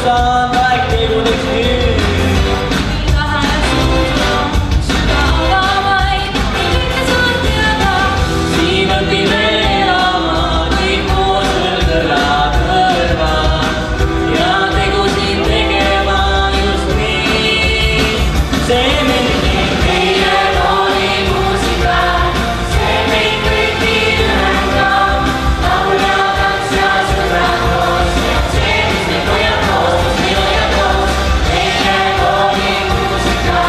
saan aeg tegudeks nüüd. Siin õpin elama, kõik koos kõrva kõrva ja tegusid tegema just nii. See meeldib meie kooli muusika, see meid kõiki ühendab. Laul ja tants ja sõbrad koos, see mis meid hoiab koos, meid hoiab koos. Meie kooli muusika,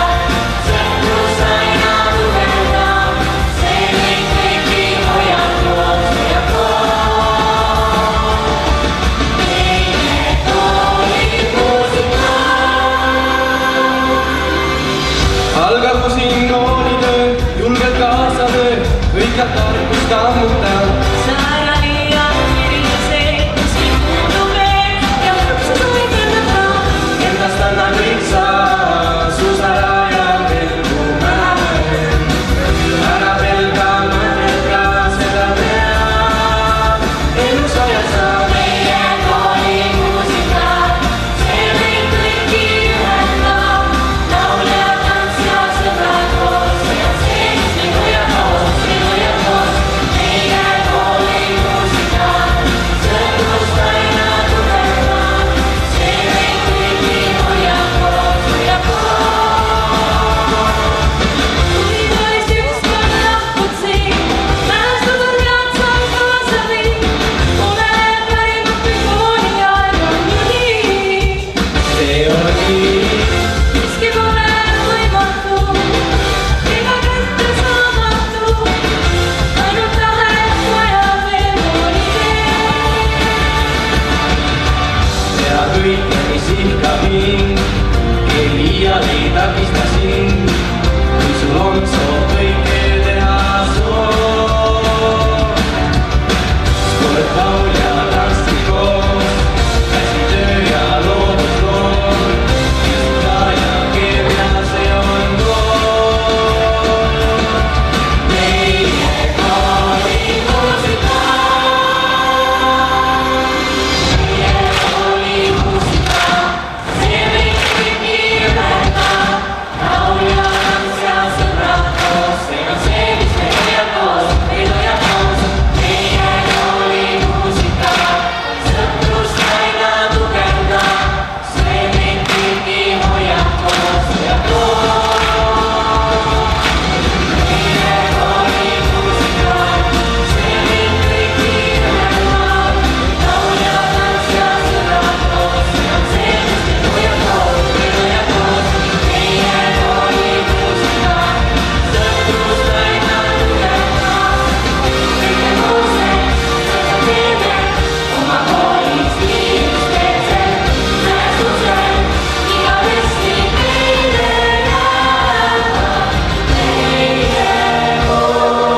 sõprus aina tugevdab, see meid kõiki hoiab koos, hoiab koos. Meie kooli muusika. Algab mu siin koolitöö, julgelt kaasa töö, kõikjalt tarkust ammuta. Saarani ja kirja see, mis mind muutub veel ja lõpsa sai kõnnata. Endast anna kõik sa, suusaraja kelgu mäel. Ära pelga, mõtelda seda tead. Elus hoiad sa meie kooli muusika, see meid kõiki ühendab. Laul ja tants ja sõbrad koos, ja see, mis meid hoiab koos, meid hoiab koos. Meie kooli muusika, sõprust aina tugevdab, see meid kõiki hoiab koos, hoiab koos. Kui koolist ükskord lahkud siin, mälestused head saab kaasa viia. Pole pärimat kui kooliaeg on ju nii. See on nii. Miski pole võimatu ega kättesaamatu, ainult tahet vajab veel kooli tee. Tea kõike, mis ihkab mind, ei liialt ei takista sind, kui sul on soov kõike teha soov. Sport, laul ja tantsi koos, käsitöö ja loodusloom, füüsika ja keemia, see on kool. Meie kooli muusika, meie kooli muusika, see meid kõiki ühendab. Laul ja tants ja sõbrad koos, see on see, mis meid hoiab koos, meid hoiab koos. Meie kooli muusika, sõprust aina tugevdab, see meid kõiki hoiab koos, hoiab koos. Meie kooli muusika, see meid kõiki ühendab. Laul ja tants ja sõbrad koos, see on see, mis meid hoiab koos, meid hoiab koos. Meie kooli muusika, sõprust aina tugevdab, kõige koos seda teeme oma koolis viimispeetselt. Mälestused igavesti meile jäävad, meie muusika.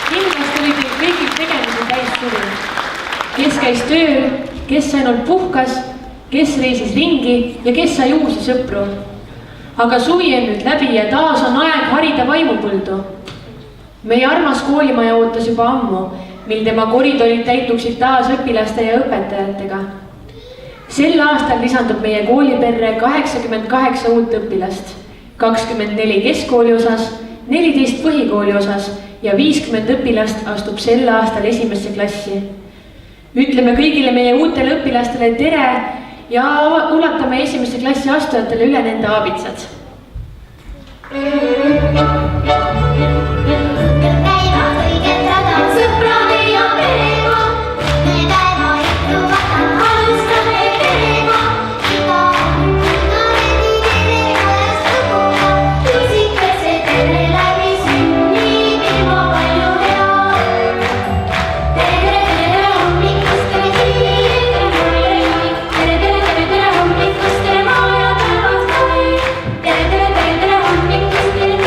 Kindlasti oli teil kõigil tegemisi täis suvi. Kes käis tööl, kes ainult puhkas, kes reisis ringi ja kes sai uusi sõpru. Aga suvi on nüüd läbi ja taas on aeg harida vaimupõldu. Meie armas koolimaja ootas juba ammu, mil tema koridorid täituksid taas õpilaste ja õpetajatega. Sel aastal lisandub meie kooliperre 88 uut õpilast, 24 keskkooli osas, 14 põhikooli osas ja 50 õpilast astub sel aastal esimesse klassi. Ütleme kõigile meie uutele õpilastele tere ja ulatame esimesse klassi astujatele üle nende aabitsad. Sõprade ja perega, me päeva jutuvata alustame perega. Iga õhtuga veidi telekajast lõpuga, tõsikese tere läbi sünnib ilma palju head. Tere hommikust, tere kiire, tere hommikust, tere maa ja taevas kai. Tere hommikust, tere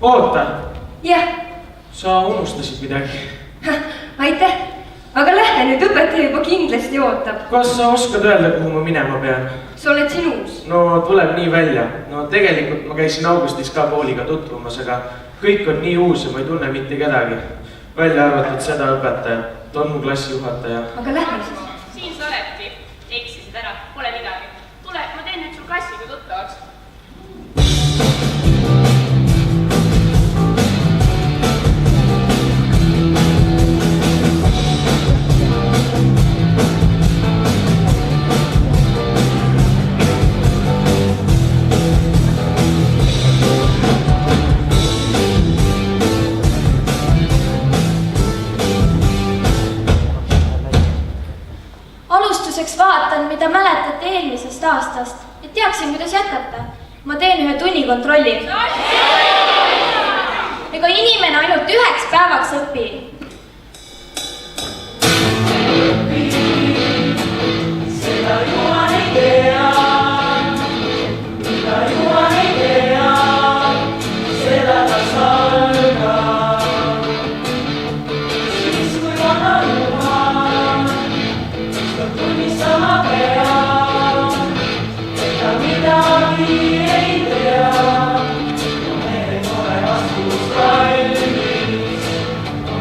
oota, jah, sa unustasid midagi. aitäh, aga lähme nüüd, õpetaja juba kindlasti ootab. Kas sa oskad öelda, kuhu ma minema pean? sa oled siin uus. No tuleb nii välja. No tegelikult ma käisin augustis ka kooliga tutvumas, aga kõik on nii uus ja ma ei tunne mitte kedagi. Välja arvatud seda õpetajat, on mu klassijuhataja. aga lähme siis. Siin sa oledki. Eksisid ära, pole midagi. Tule, ma teen nüüd sul klassiga tuttavaks. Alustuseks vaatan, mida mäletate eelmisest aastast, et teaksin, kuidas jätkata. Ma teen ühe tunnikontrolli. Ega inimene ainult 9 päevaks õpi. Seda Juhan ei tea, mida Juhan ei tea, seda ta salgab. Siis kui vana Juhan ükskord tunnistama peab, et ta midagi ei tea, on meil ei ole vastus valmis, on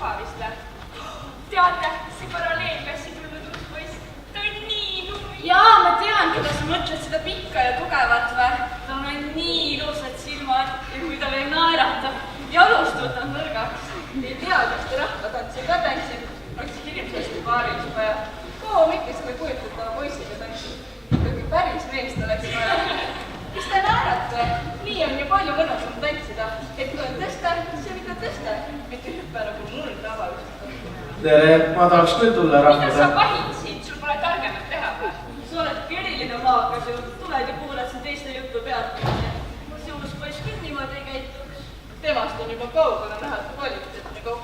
juba vist või? Teate, see paralleelklassi tulnud uus poiss, ta on nii lumi. Jaa, ma tean, keda sa mõtled, seda pikka ja tugevat või? Tal on nii ilusad silmad ja kui ta veel naeratab, jalust võtab nõrgaks. Ei tea, kas te rahvatantsi ka tantsid, oleks hirmsasti paaris vaja. Miks kui kujutada poissiga tantsid? Ikkagi päris meest oleks vaja. Mis te naerate? Nii on ju palju mõnusam tantsida, et kui on tõste, siis on ikka tõste. Mitte hüppe nagu mul tavaliselt. Tere, ma tahaks küll tulla Mida sa rahvale. vahid siin, sul pole targemat teha või? Sa oled eriline maakas ju, tuled ja kuuled siin teiste juttu pealt. See uus poiss küll niimoodi ei käituks. Temast on juba kaugele näha, et kvaliteetne kaup.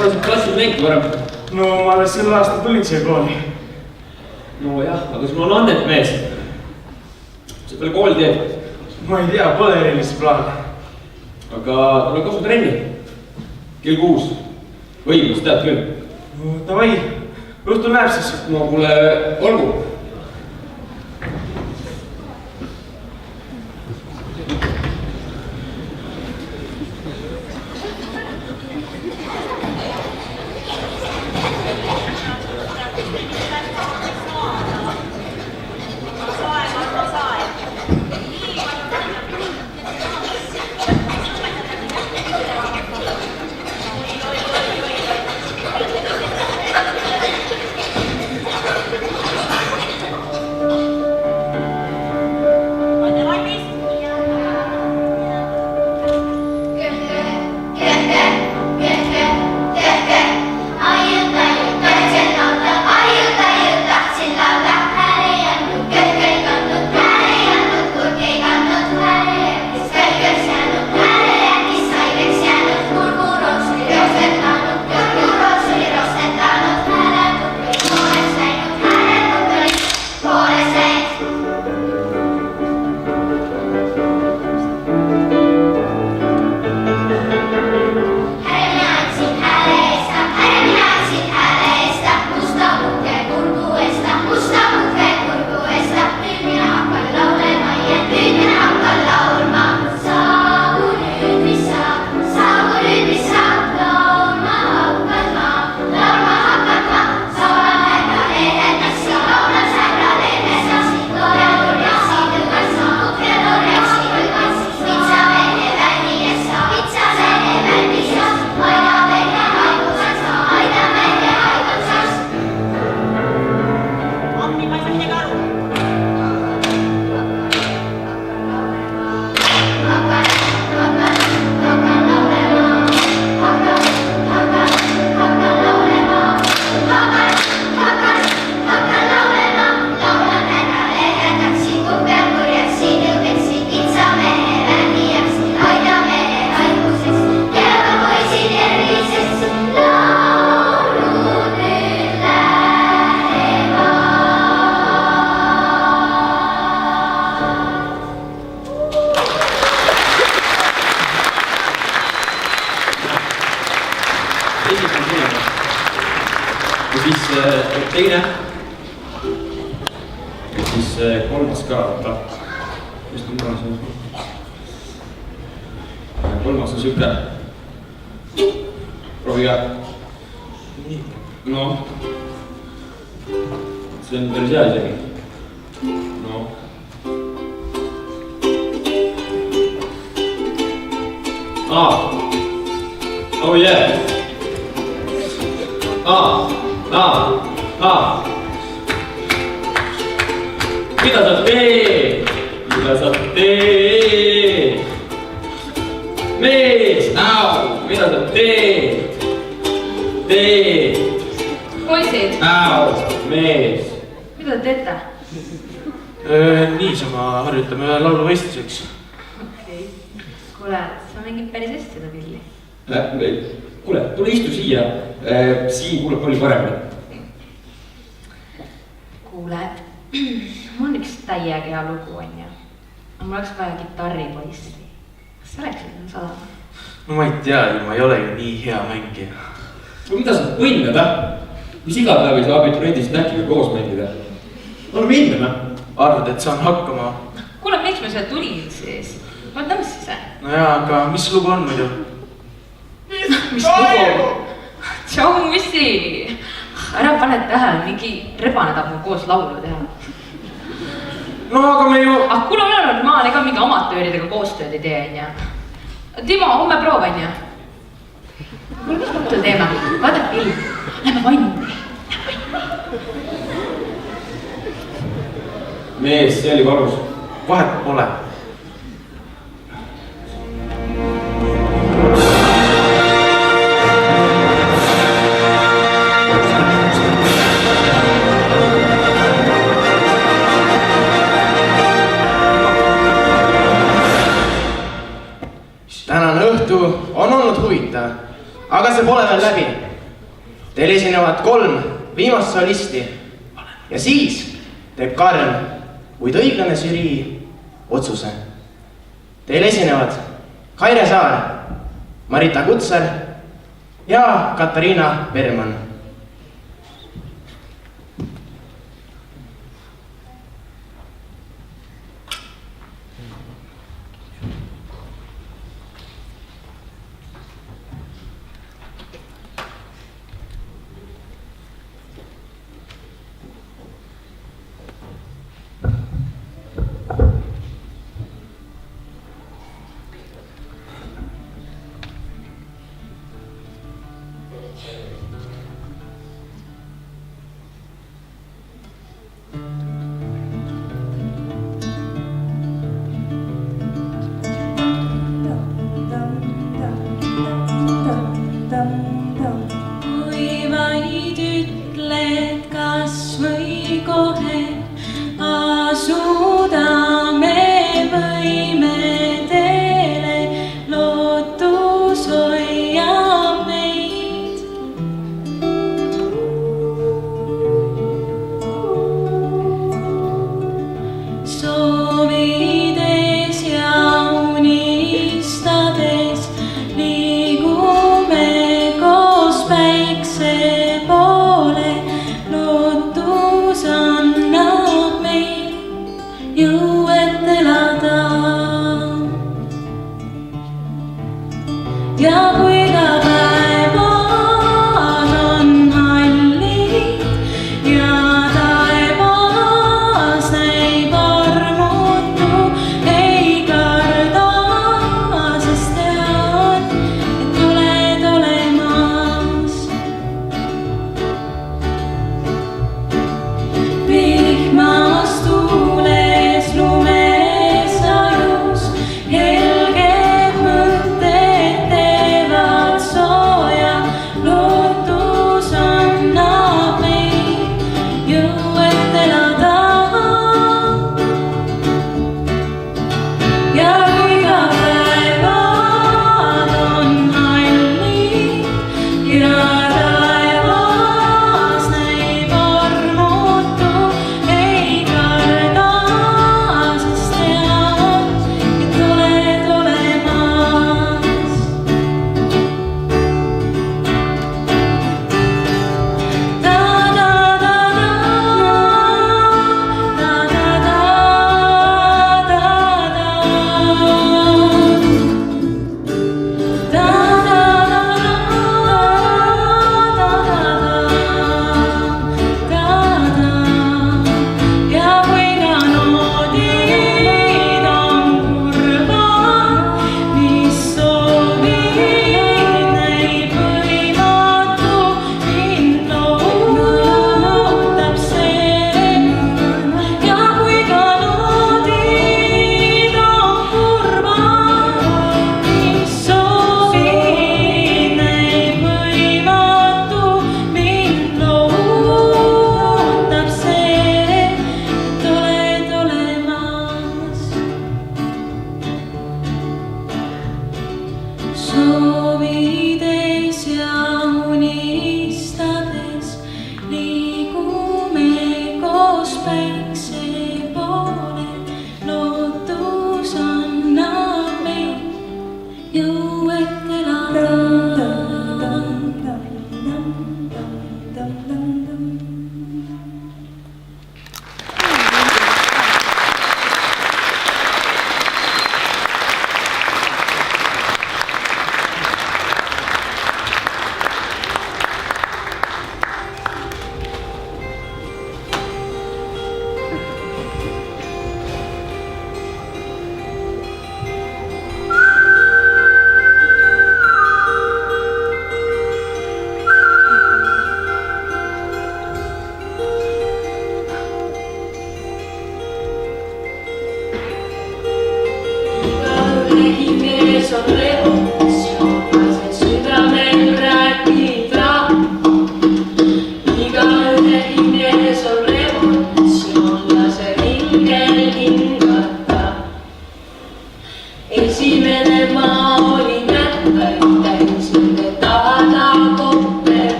oled sa klassil näinud varem? no ma alles sel aastal tulin siia kooli. no jah, aga sul on annet mees. mis sa peale kooli teed? ma ei tea, pole erilist plaani. aga tule kasu trenni. kell 6. Võimus, tead küll. no davai, õhtul näeb siis. no kuule, olgu. teine. Ja siis kolmas ka, vaata. Just on korras. Kolmas on süke. Proovi ka. No. See on päris hea isegi. No. Oh yeah. Mida sa teed? Mida sa teed? Mees, mida sa teed? Poisid, Mees. mida te teete? Niisama harjutame lauluvõistluseks. Okei. Kuule, sa mängid päris hästi seda pilli. Kuule, tule istu siia. Siin kuuleb palju paremini. Kuule, mul on üks täiega hea lugu, on ju. Mul oleks vaja kitarripoissi. Kas sa oleksid mul salama? No ma ei tea, ma ei ole ju nii hea mängija. Mida sa võnnad, Mis iga päev ei saa abiturendist näkiga koos mängida? Ole minna, Arvad, et saan hakkama? Kuule, miks ma seda tulin siis? Ma tõmbasin see. No jaa, aga mis lugu on muidu? Mis lugu? Tšau, missi! Ära pane tähele, mingi rebane tahab mul koos laulu teha. No aga me ju... Kuule, ole normaalne, ega mingi amatööridega koostööd ei tee, on ju. Timo, homme proov, on ju. Kuule, mis mõttu teeme? Vaata film. Lähme vanni. Mees, see oli valus. Vahet pole. Tänane õhtu on olnud huvitav, aga see pole veel läbi. Teil esinevad 3 viimast solisti ja siis teeb karm, kuid õiglane žürii otsuse. Teil esinevad Kaire Saar, Marita Kutsar ja Katariina Berman. Go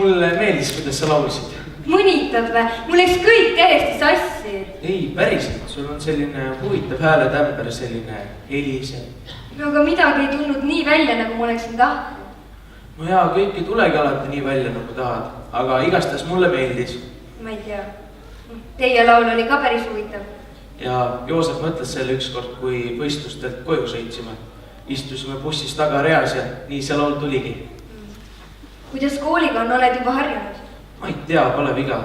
mulle meeldis, kuidas sa laulsid. Mõnitad või? Mul läks kõik täiesti sassi. Ei, päriselt, sul on selline huvitav hääletämber, selline helise. No aga midagi ei tulnud nii välja, nagu ma oleksin tahtnud. No jaa, kõik ei tulegi alati nii välja, nagu tahad, aga igastahes mulle meeldis. Ma ei tea. Teie laul oli ka päris huvitav. Ja Joosep mõtles selle ükskord, kui võistlustelt koju sõitsime. Istusime bussis tagareas ja nii see laul tuligi. Kuidas kooliga on, oled juba harjunud? Ma ei tea, pole viga.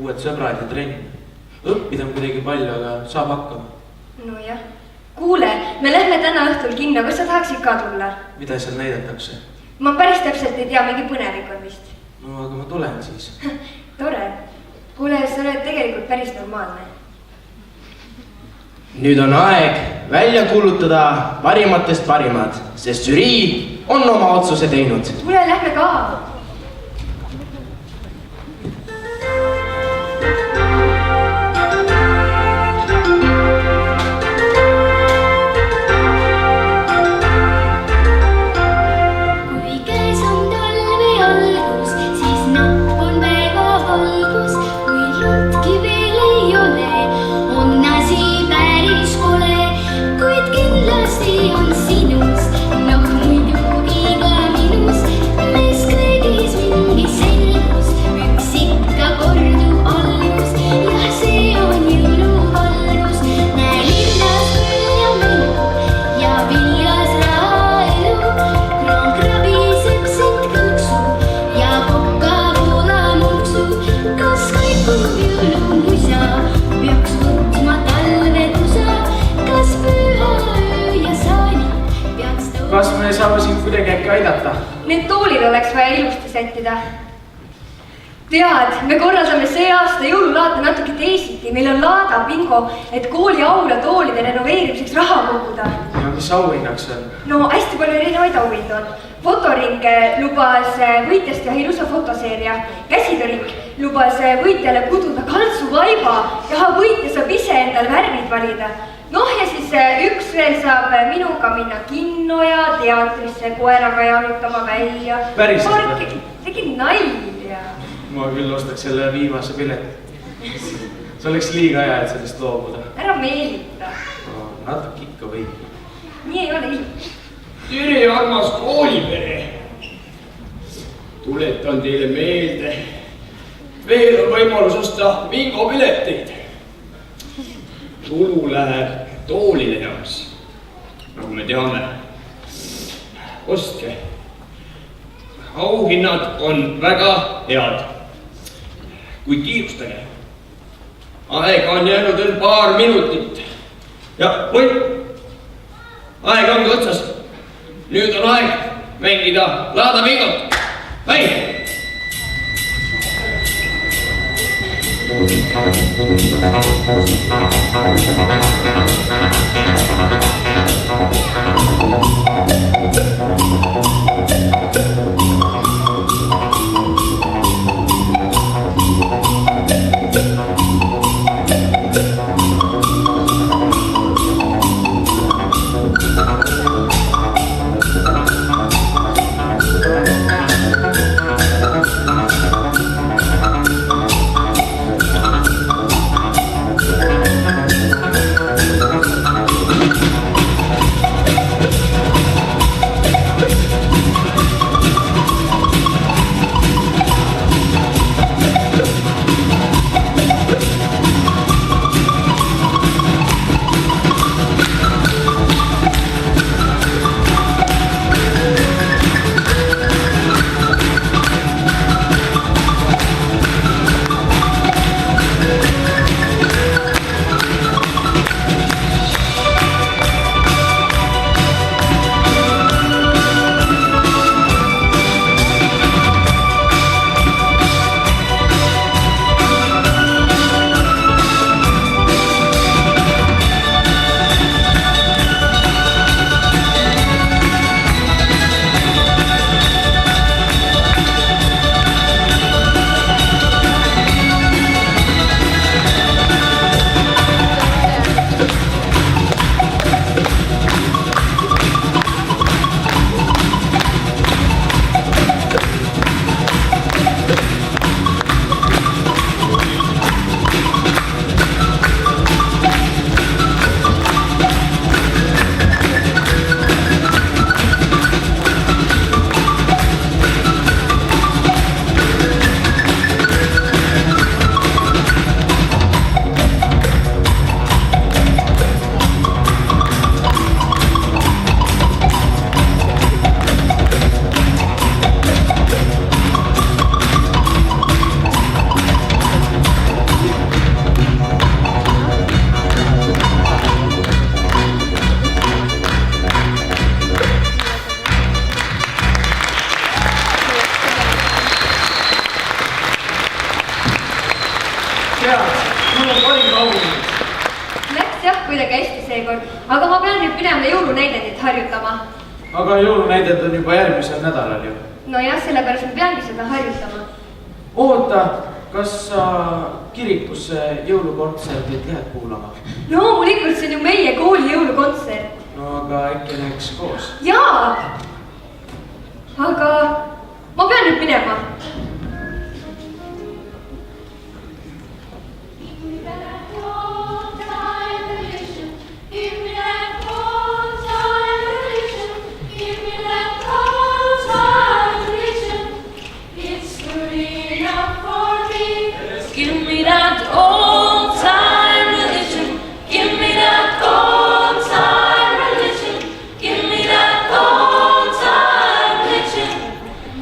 Uued sõbrad ja trenn. Õppida on kuidagi palju, aga saab hakkama. No jah. Kuule, me lähme täna õhtul kinno, kas sa tahaksid ka tulla? Mida seal näidatakse? Ma päris täpselt ei tea, mingi põnevik on vist. No aga ma tulen siis. Tore. Kuule, sa oled tegelikult päris normaalne. Nüüd on aeg välja kuulutada parimatest parimad, sest žürii on oma otsuse teinud. Kuule, lähme ka. Kas me saame siin kuidagi äkki aidata? Need toolid oleks vaja ilusti sättida. Tead, me korraldame see aasta jõululaata natuke teisiti. Meil on laada bingo, et kooli aula toolide renoveerimiseks raha koguda. Ja mis auhinnaks on? No hästi palju erinevaid auhind on. Fotoring lubas võitjast teha ilusa fotoseeria. Käsitööring lubas võitjale kududa kaltsuvaiba ja võitja saab ise endal värvid valida. Noh ja siis üks veel saab minuga minna kinno ja teatrisse koeraga jalutama välja. Päriselt? Tegin nalja. Ma küll ostaks selle viimase pileti. See oleks liiga hea, et sellest loobuda. Ära meelita. No, natuke ikka võib. Nii ei ole nii. Tere, armas koolipere. Tuletan teile meelde. Veel on võimalus osta bingo pileteid. Tulu läheb toolide jaoks, nagu me teame. Ostke. Auhinnad on väga head. Kuid kiirustage. Aega on jäänud veel paar minutit. Ja oi, aeg ongi otsas. Nüüd on aeg mängida laada bingot. Mäng! aga ma pean nüüd minema jõulunäidendit harjutama. aga jõulunäidend on juba järgmisel nädalal ju. nojah, sellepärast ma peangi seda harjutama. oota, kas sa kirikusse jõulukontserdit lähed kuulama? loomulikult, see on ju meie kooli jõulukontsert. no aga äkki läheks koos? jaa, aga ma pean nüüd minema. Give me that old time religion. Give me that old time religion. Give me that old time religion.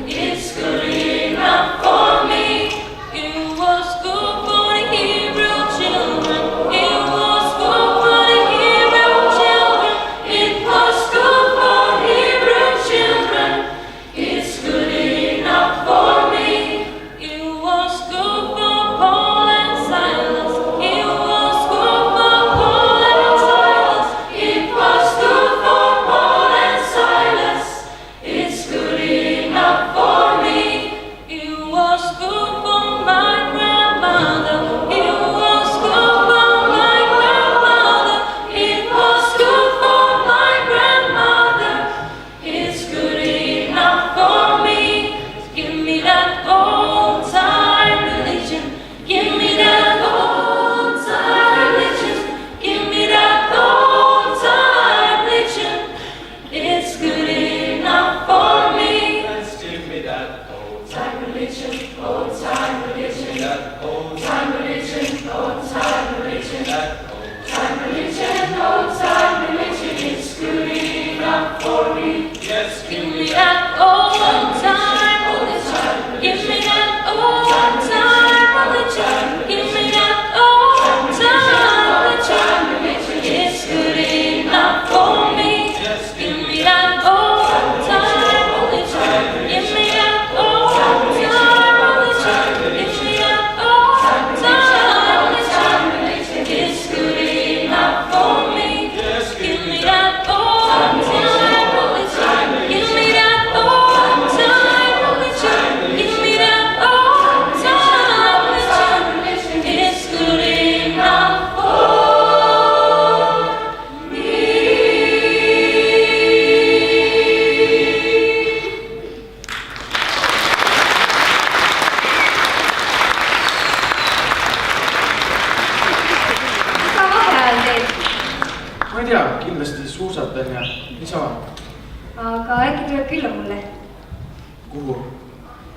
It's good enough for me. It was good for the Hebrew children. It was good for the Hebrew children. It was good for Hebrew children. It's good enough for me. It was good for Paul and Silas. It was good for Paul and Silas. It was good for Paul and Silas. It's good enough for me. It was good for my grandmother. It was good for my grandmother. It was good for my grandmother. It's good enough for me. Give me that old time religion. Give me that old time religion. Give me that old time religion. It's good enough for me. Give me that old Time religion, old time religion, old time religion, old time religion, time religion, old time religion. It's good enough for me. Yes, Give me that old time religion. Give me that old time religion. Give me that old time religion. It's good enough for me. Give me that old time religion. Give me that old time religion. Give me that old time religion. It's good enough for me. Give me that old time religion. Give me that old time religion. Give me that old time religion. It's good enough for me. mis sa vaheajal teed? ma ei tea, kindlasti suusatan ja niisama. aga äkki tuleb külla mulle? kuhu?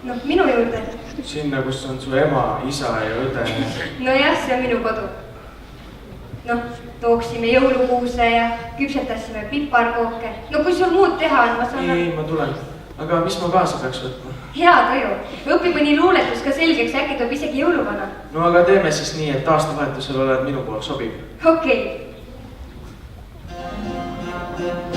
noh, minu juurde. sinna, kus on su ema, isa ja õde. nojah, see on minu kodu. noh, tooksime jõulukuuse ja küpsetasime piparkooke. no kui sul muud teha on, ma saan... ei, ma tulen. aga mis ma kaasa peaks võtma? hea Toju, õpi mõni luuletus ka selgeks, äkki toob isegi jõuluvana. no aga teeme siis nii, et aastavahetusel oled minu pool sobiv. okei. Give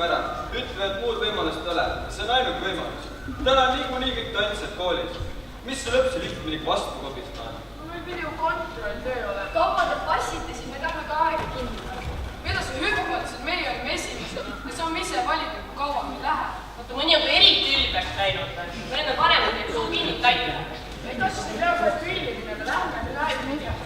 lükkame ära. Ütle, et muud võimalust ei ole. See on ainuke võimalus. Täna on niikuinii kõik tantsijad koolis. Mis see lõpsi lihtminik vastu kobistada on? Meil pidi ju kontrolltöö olema. Kaua te passite, siis me tahame ka aega kinni. Mida sa hüppad, et meie olime esimesena ja saame ise valida, kui kaua meil läheb. Vaata, mõni on ka eriti ülbeks läinud. Mõned on vanemad, et suu kinni taipida. Kas see peab võtta ülbimine, me lähme üle aega minna.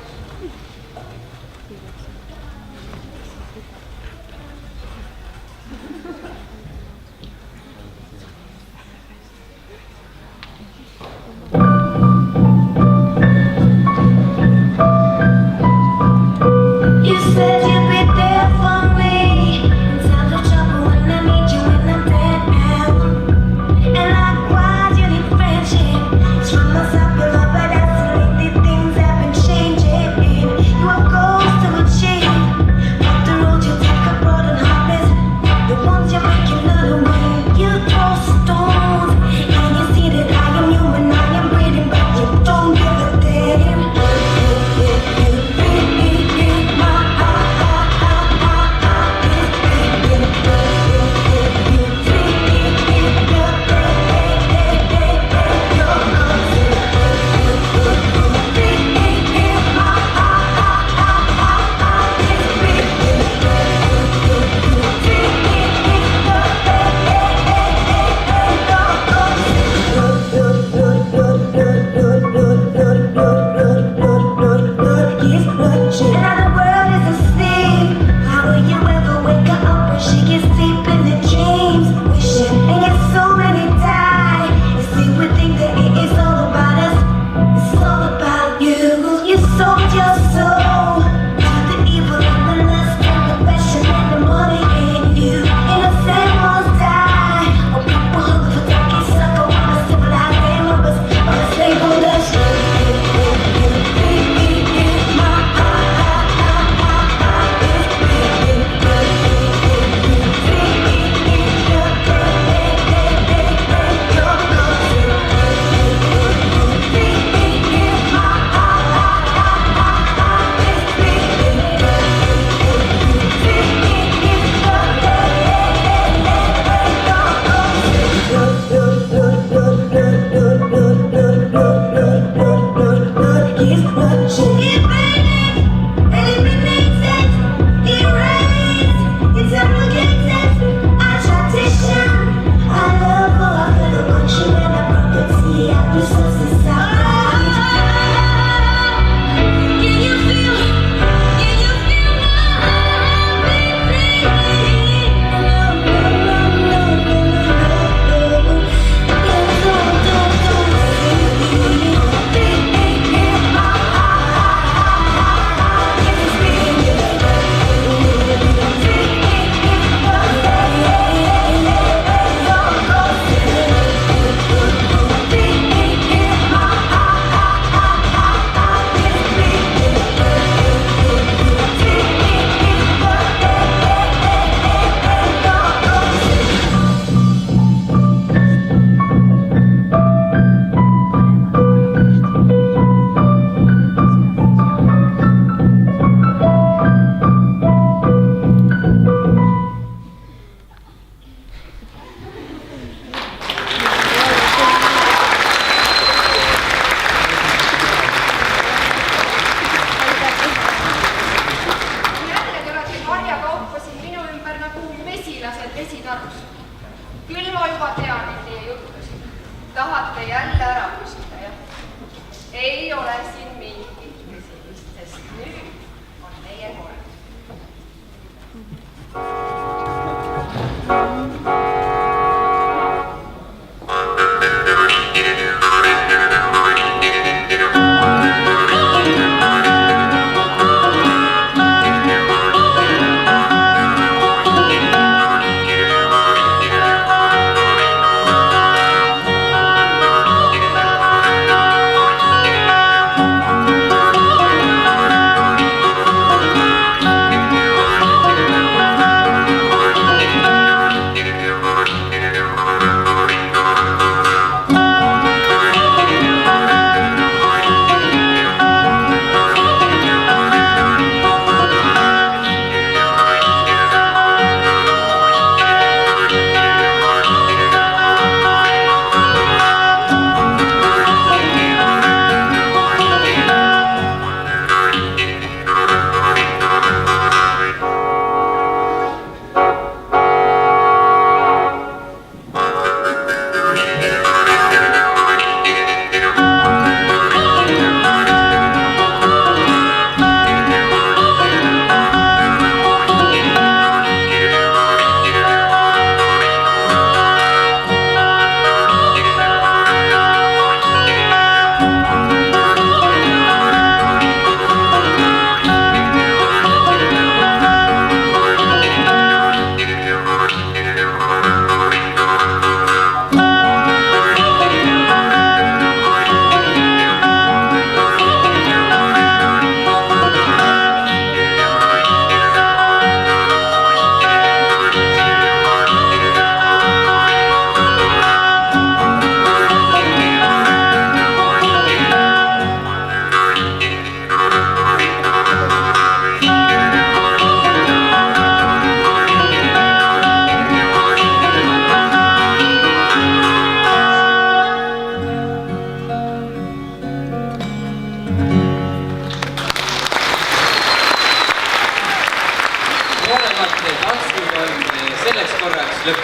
korraks lõpp.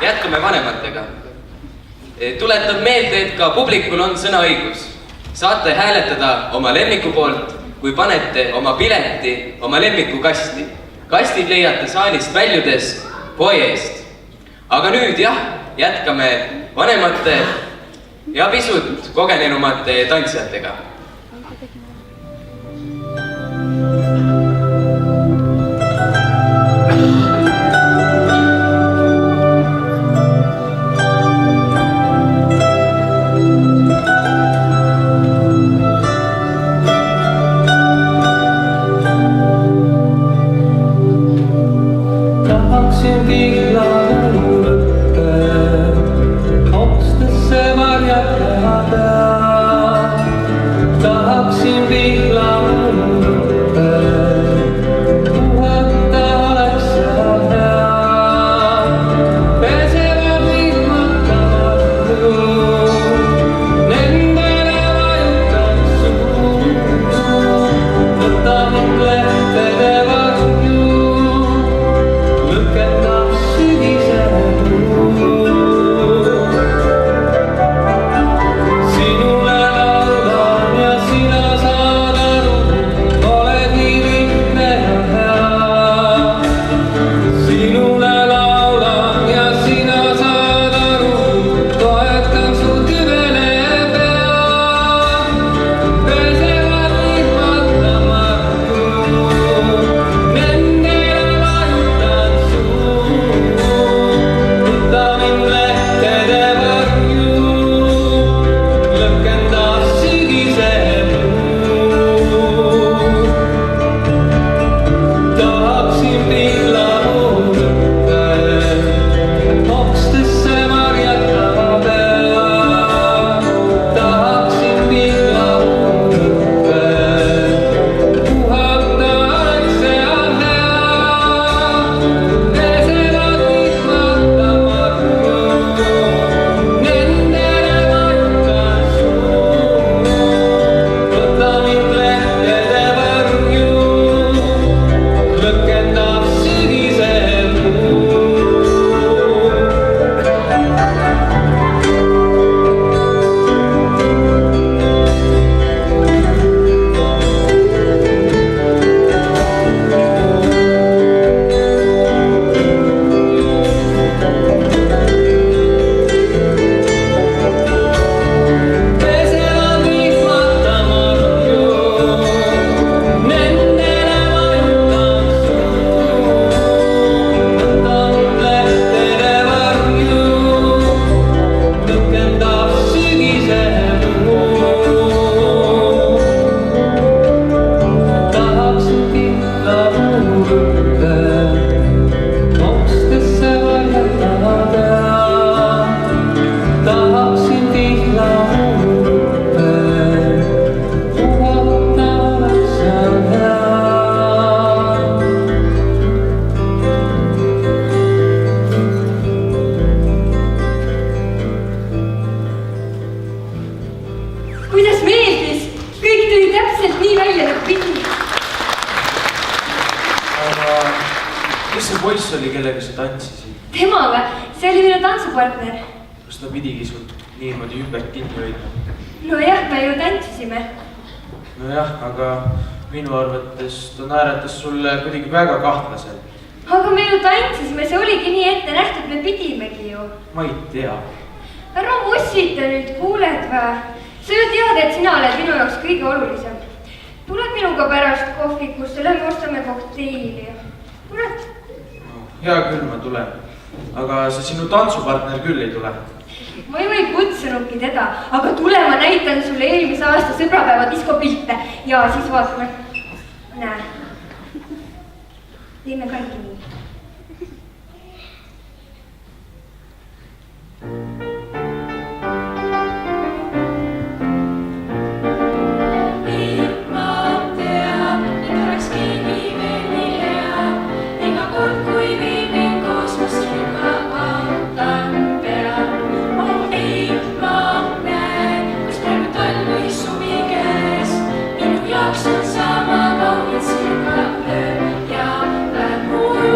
Jätkame vanematega. Tuletan meelde, et ka publikul on sõnaõigus. Saate hääletada oma lemmiku poolt, kui panete oma pileti oma lemmiku kasti. Kastid leiate saalist väljudes foyeest. Aga nüüd jah, jätkame vanemate ja pisut kogenenumate tantsijatega. Väga kahtlasel. Aga me ju tantsisime, see oligi nii ette nähtud, me pidimegi ju. Ma ei tea. Ära mussita nüüd, kuuled või? Sa ju tead, et sina oled minu jaoks kõige olulisem. Tuled minuga pärast kohvikusse, lähme ostame kokteili. Kurat. Hea küll, ma tulen. Aga see sinu tantsupartner küll ei tule. Ma ju ei kutsunudki teda, aga tule, ma näitan sulle eelmise aasta sõbrapäeva diskopilte ja siis vaatame. Näe. Teeme kaikki nii. Jaoks on sama kaunid silma öö ja päev mul.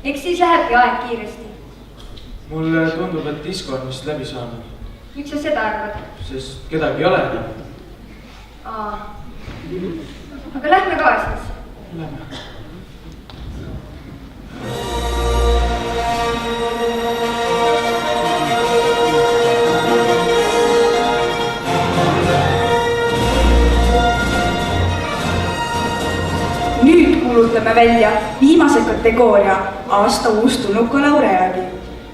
eks siis lähebki aeg kiiresti. Mulle tundub, et disko on vist läbi saanud. Miks sa seda arvad? Sest kedagi ei ole enam. Aga lähme ka siis. Lähme. Nüüd kuulutame välja viimase kategooria aasta uustulnuka laureaadi.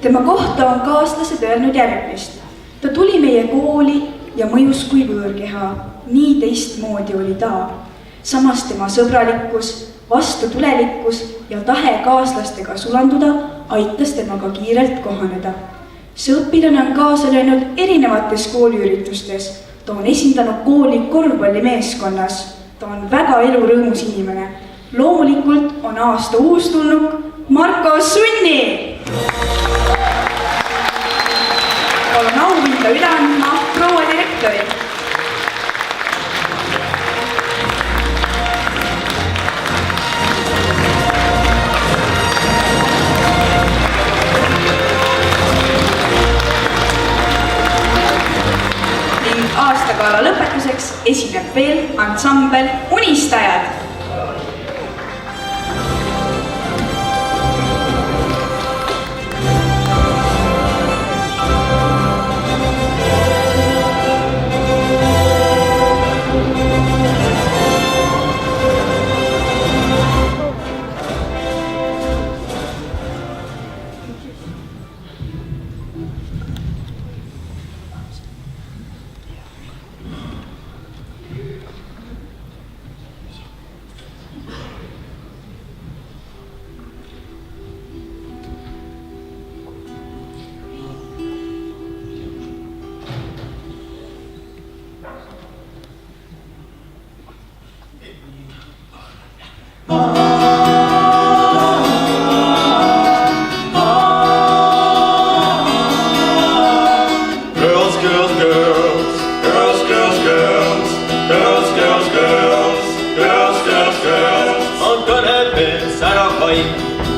Tema kohta on kaaslased öelnud järgmist. Ta tuli meie kooli ja mõjus kui võõrkeha. Nii teistmoodi oli ta. Samas tema sõbralikkus, vastutulelikkus ja tahe kaaslastega sulanduda aitas temaga kiirelt kohaneda. See õpilane on kaasa löönud erinevates kooliüritustes. Ta on esindanud kooli korvpallimeeskonnas. Ta on väga elurõõmus inimene. Loomulikult on aasta uustulnuk Marko Sunni. Palun auhinda üle andma proua direktorit. Ning aastagala lõpetuseks esineb veel ansambel Unistajad.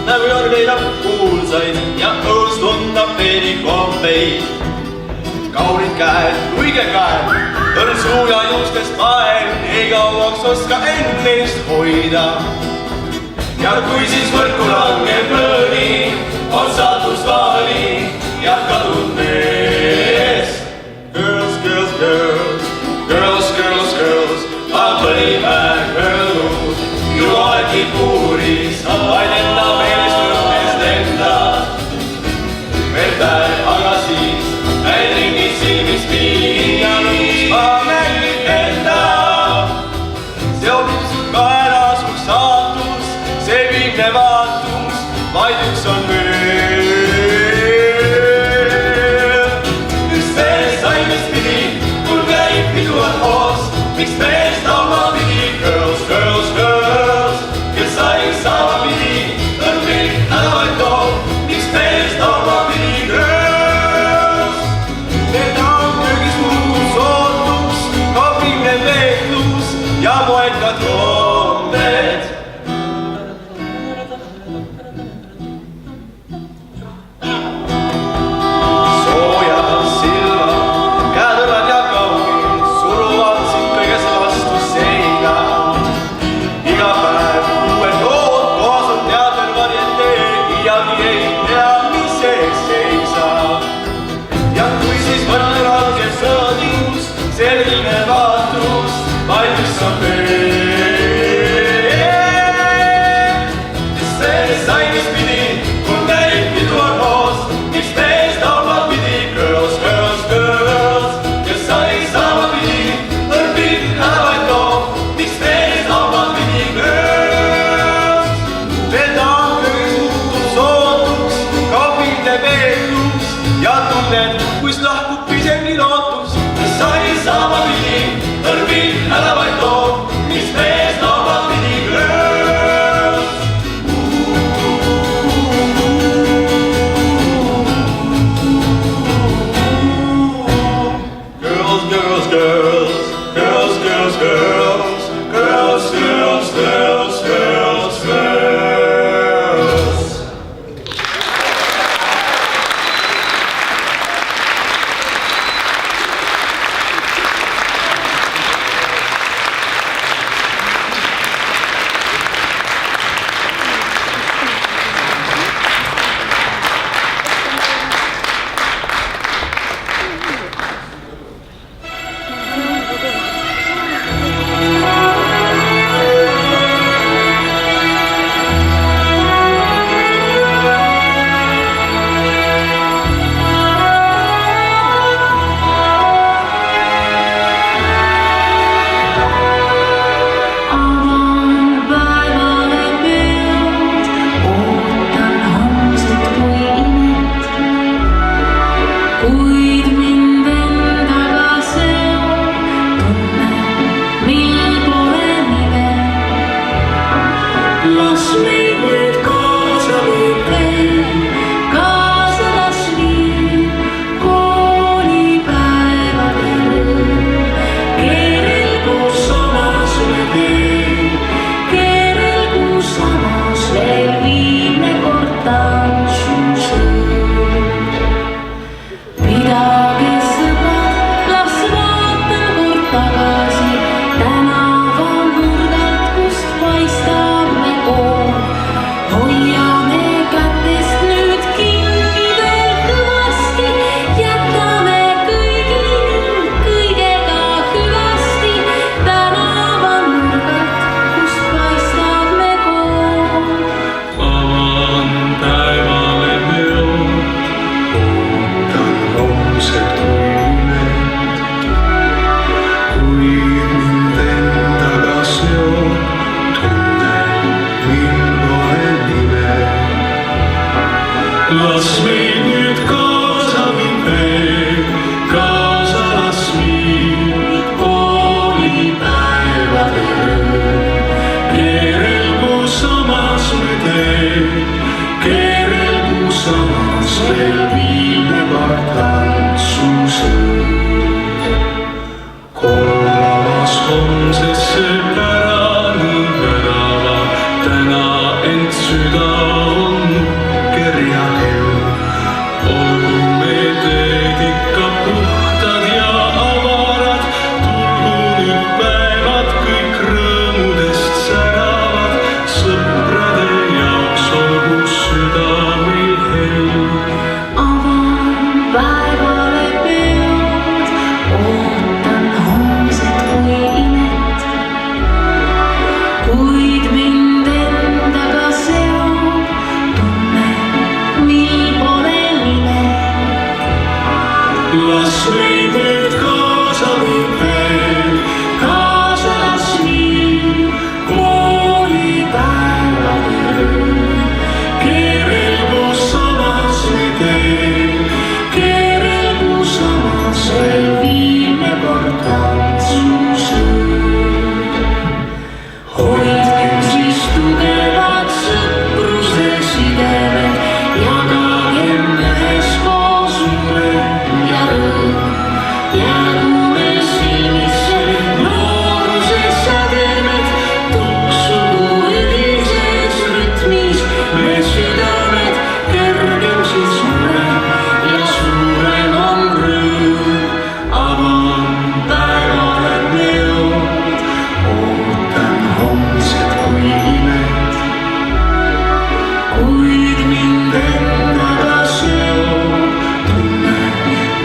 Nagu jorgeid kuulsaid ja õus tundab veidi kombeid. Kaunid käed, luige käed, õrn suu ja juustest mael, ei kauaks oska ennist hoida. Ja kui siis võrku langeb lõõni, on saatus vaali ja kadun mees. Girls, girls, girls, girls, girls, girls, ma põlipäev öelnud, ju oledki puuris, vaid enda meelest õhtes lendad. Veel päev, aga siis näid ringis silmis piiri ja lõpus ma mängid enda. Seobib sul kaela sul saatus, see viimne vaatus, vaid üks on veel. Üks mees aimest pidi, mul käib pidu on hoos, miks mees tauma pidi, girls, girls, girls, kes sai saama pidi, on meil tänavaid toob, miks mees tauma pidi, girls. Need on köögis muutus ootus, kopine veetlus ja moekad loomed. meid nüüd kaasa viib veel, kaasa las viib koolipäevadel. Keerelgu samas me teel, keerelgu samas veel viime kord tantsusööl. Hoidkem siis tugevad sõpruse sidemed, jagagem üheskoos rõõm ja rõõm. Jäägume silmisse nooruses sädemed, tuksugu üdises rütmis me südamed. Kõrgem siis murem ja suurem on rõõm, avan päevale neod, ootan homset kui imet. Kuid mind endaga seob tunne,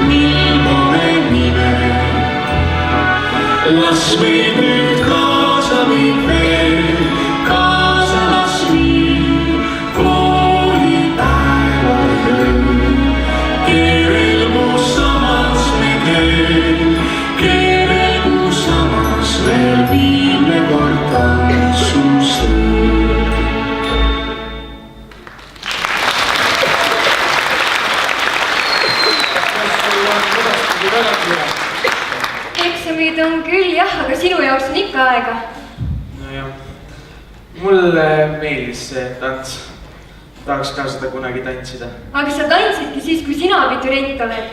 mil pole nime. Las meid nüüd kaasa viib veel, kaasa las viib koolipäevadel. Keerelgu samas me teel, keerelgu samas veel viime kord tantsusööl. eksamid on küll jah, aga sinu jaoks on ikka aega. Nojah, mulle meeldis see tants. Tahaks ka seda kunagi tantsida. aga sa tantsidki siis, kui sina abiturient oled.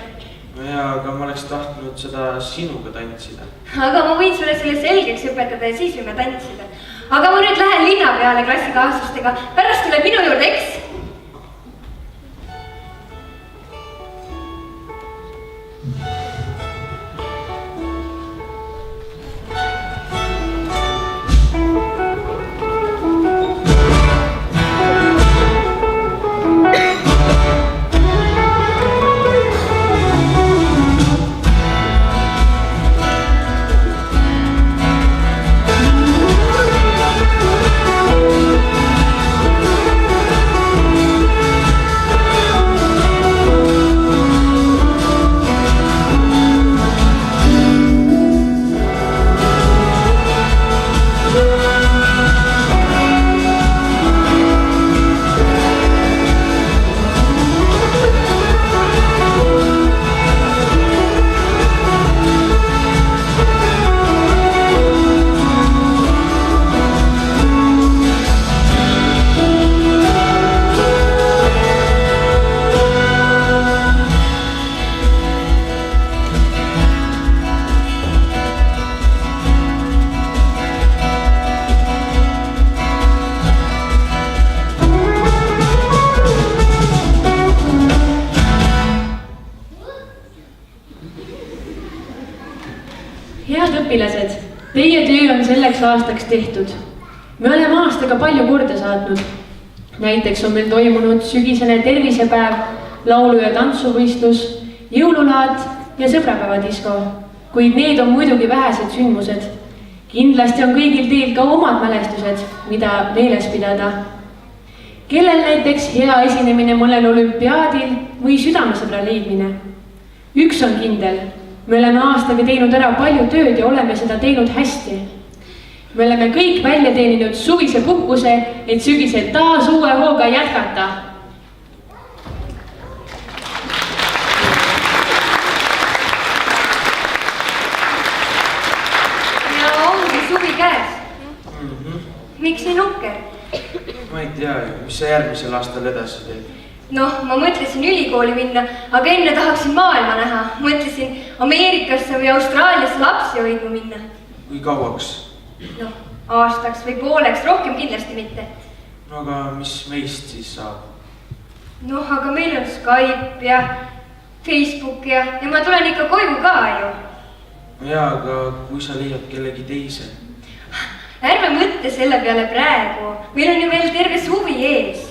Nojah, aga ma oleks tahtnud seda sinuga tantsida. aga ma võin sulle selle selgeks õpetada ja siis võime tantsida. aga ma nüüd lähen linna peale klassikaaslastega, pärast tuleb minu juurde eks. Head õpilased, teie töö on selleks aastaks tehtud. Me oleme aastaga palju korda saatnud. Näiteks on meil toimunud sügisene tervisepäev, laulu- ja tantsuvõistlus, jõululaat ja sõbrapäevadisko. Kuid need on muidugi vähesed sündmused. Kindlasti on kõigil teil ka omad mälestused, mida meeles pidada. Kellel näiteks hea esinemine mõnel olümpiaadil või südamesõbra leidmine. Üks on kindel. Me oleme aastaga teinud ära palju tööd ja oleme seda teinud hästi. Me oleme kõik välja teeninud suvise puhkuse, et sügisel taas uue hooga jätkata. ja ongi suvi käes. Miks nii nukker? Ma ei tea, mis sa järgmisel aastal edasi teed. Noh, ma mõtlesin ülikooli minna, aga enne tahaksin maailma näha. Mõtlesin Ameerikasse või Austraaliasse lapsi hoidma minna. Kui kauaks? Noh, aastaks või pooleks, rohkem kindlasti mitte. No aga mis meist siis saab? Noh, aga meil on Skype ja Facebook ja ma tulen ikka koju ka ju. No jaa, aga kui sa leiad kellegi teise? Ärme mõtle selle peale praegu. Meil on ju veel terve suvi ees.